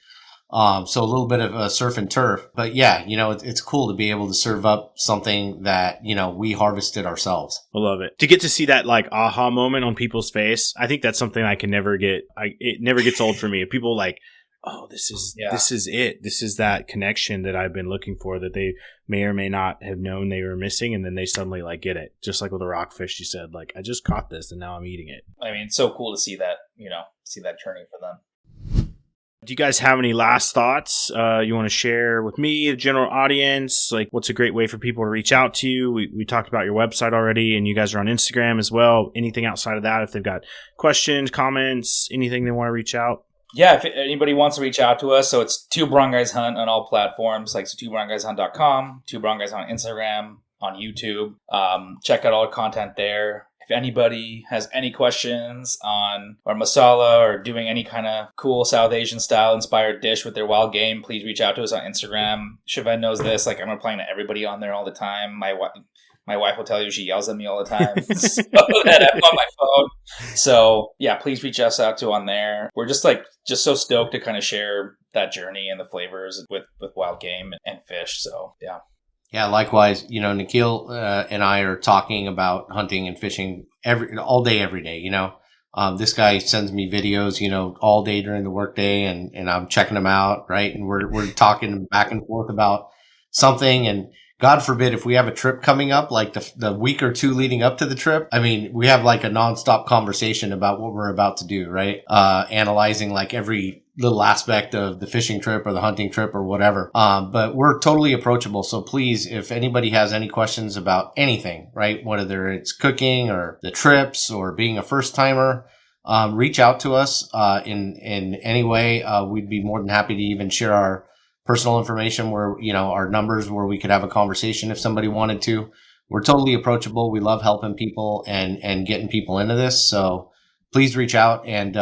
So a little bit of a surf and turf, but yeah, it's cool to be able to serve up something that, we harvested ourselves. I love it. To get to see that like aha moment on people's face. I think that's something I can never get. It never gets old for me. People like, oh, this is it. This is that connection that I've been looking for that they may or may not have known they were missing. And then they suddenly like get it. Just like with the rockfish, you said, like, I just caught this and now I'm eating it. I mean, it's so cool to see that, see that journey for them. Do you guys have any last thoughts you want to share with me, the general audience? Like, what's a great way for people to reach out to you? We talked about your website already, and you guys are on Instagram as well. Anything outside of that, if they've got questions, comments, anything they want to reach out? Yeah, if anybody wants to reach out to us, so it's Two Brown Guys Hunt on all platforms, like so twobrownguyshunt.com, Two Brown Guys Hunt on Instagram, on YouTube. Check out all the content there. If anybody has any questions on our masala or doing any kind of cool South Asian style inspired dish with their wild game, please reach out to us on Instagram. Shiven knows this. Like I'm replying to everybody on there all the time. My wife will tell you she yells at me all the time so that I'm on my phone. So yeah, please reach us out to on there. We're just so stoked to kind of share that journey and the flavors with wild game and fish. So yeah. Yeah, likewise. Nikhil and I are talking about hunting and fishing all day, every day. This guy sends me videos, all day during the workday, and I'm checking them out, right? And we're talking back and forth about something. And God forbid if we have a trip coming up, like the week or two leading up to the trip, I mean, we have like a nonstop conversation about what we're about to do, right? Analyzing like every little aspect of the fishing trip or the hunting trip or whatever. But we're totally approachable. So please, if anybody has any questions about anything, right, whether it's cooking or the trips or being a first timer, reach out to us in any way. We'd be more than happy to even share our personal information where, our numbers where we could have a conversation if somebody wanted to. We're totally approachable. We love helping people and getting people into this. So please reach out, and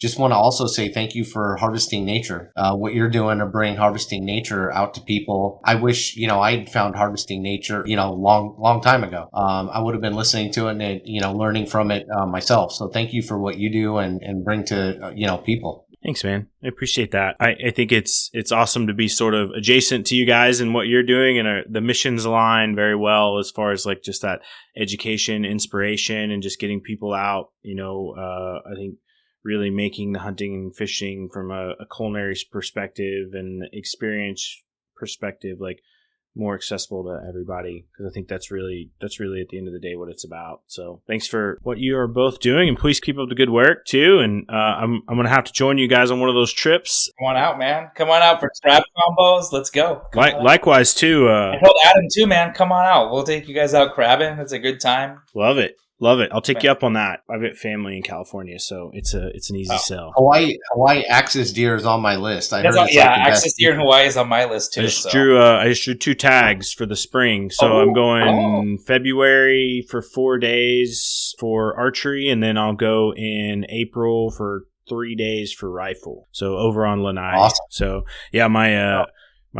just want to also say thank you for Harvesting Nature. What you're doing to bring Harvesting Nature out to people. I wish, I'd found Harvesting Nature, long time ago. I would have been listening to it and, learning from it myself. So thank you for what you do and bring to, people. Thanks, man. I appreciate that. I think it's awesome to be sort of adjacent to you guys and what you're doing, and the missions align very well as far as like just that education, inspiration, and just getting people out. I think really making the hunting and fishing from a culinary perspective and experience perspective, like more accessible to everybody, because I think that's really at the end of the day what it's about. So thanks for what you are both doing, and please keep up the good work too. And I'm gonna have to join you guys on one of those trips. Come on out, man. Come on out for crab combos. Let's go. Likewise too. I told Adam too, man. Come on out. We'll take you guys out crabbing. It's a good time. Love it. I'll take you up on that. I've got family in California, so it's an easy sell. Hawaii axis deer is on my list. Axis deer in Hawaii is on my list too. I just drew 2 tags for the spring, so I'm going February for 4 days for archery, and then I'll go in April for 3 days for rifle. So over on Lanai. Awesome. So yeah, my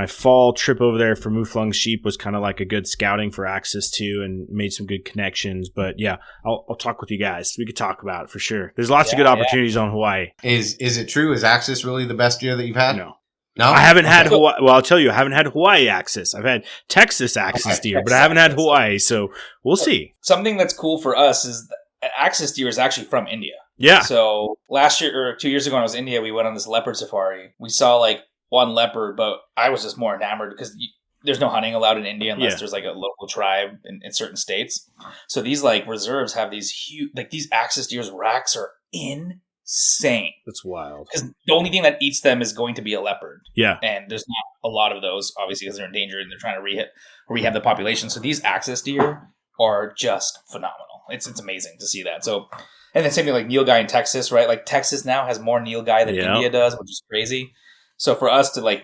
fall trip over there for Mouflung sheep was kind of like a good scouting for access to, and made some good connections. But yeah, I'll talk with you guys. We could talk about it for sure. There's lots of good opportunities on Hawaii. Is it true? Is Axis really the best deer that you've had? No. I haven't had Hawaii. Well, I'll tell you, I haven't had Hawaii axis. I've had Texas axis deer, but I haven't had Hawaii. So we'll see. Something that's cool for us is that axis deer is actually from India. Yeah. So last year or 2 years ago when I was in India, we went on this leopard safari. We saw like one leopard, but I was just more enamored because there's no hunting allowed in India unless there's like a local tribe in certain states. So these like reserves have these huge, like these axis deer's racks are insane. That's wild. Because the only thing that eats them is going to be a leopard. Yeah. And there's not a lot of those, obviously, because they're endangered and they're trying to rehab the population. So these axis deer are just phenomenal. It's amazing to see that. So, and then same thing like nilgai in Texas, right? Like Texas now has more nilgai than India does, which is crazy. So for us to I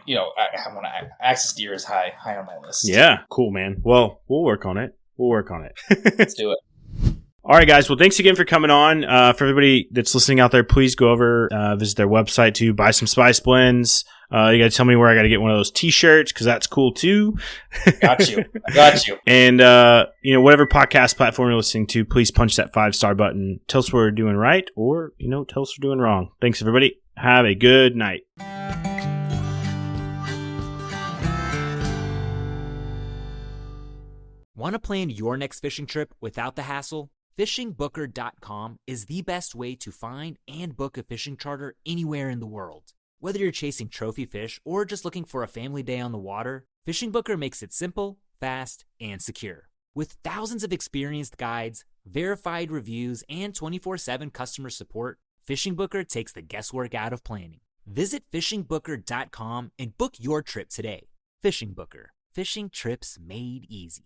want to axis deer is high on my list. Yeah, cool, man. Well, we'll work on it. Let's do it. All right, guys. Well, thanks again for coming on. For everybody that's listening out there, please go over, visit their website to buy some spice blends. You got to tell me where I got to get one of those T-shirts because that's cool too. Got you. And whatever podcast platform you're listening to, please punch that 5-star button. Tell us what we're doing right, or tell us we're doing wrong. Thanks, everybody. Have a good night. Want to plan your next fishing trip without the hassle? FishingBooker.com is the best way to find and book a fishing charter anywhere in the world. Whether you're chasing trophy fish or just looking for a family day on the water, Fishing Booker makes it simple, fast, and secure. With thousands of experienced guides, verified reviews, and 24/7 customer support, Fishing Booker takes the guesswork out of planning. Visit FishingBooker.com and book your trip today. Fishing Booker. Fishing trips made easy.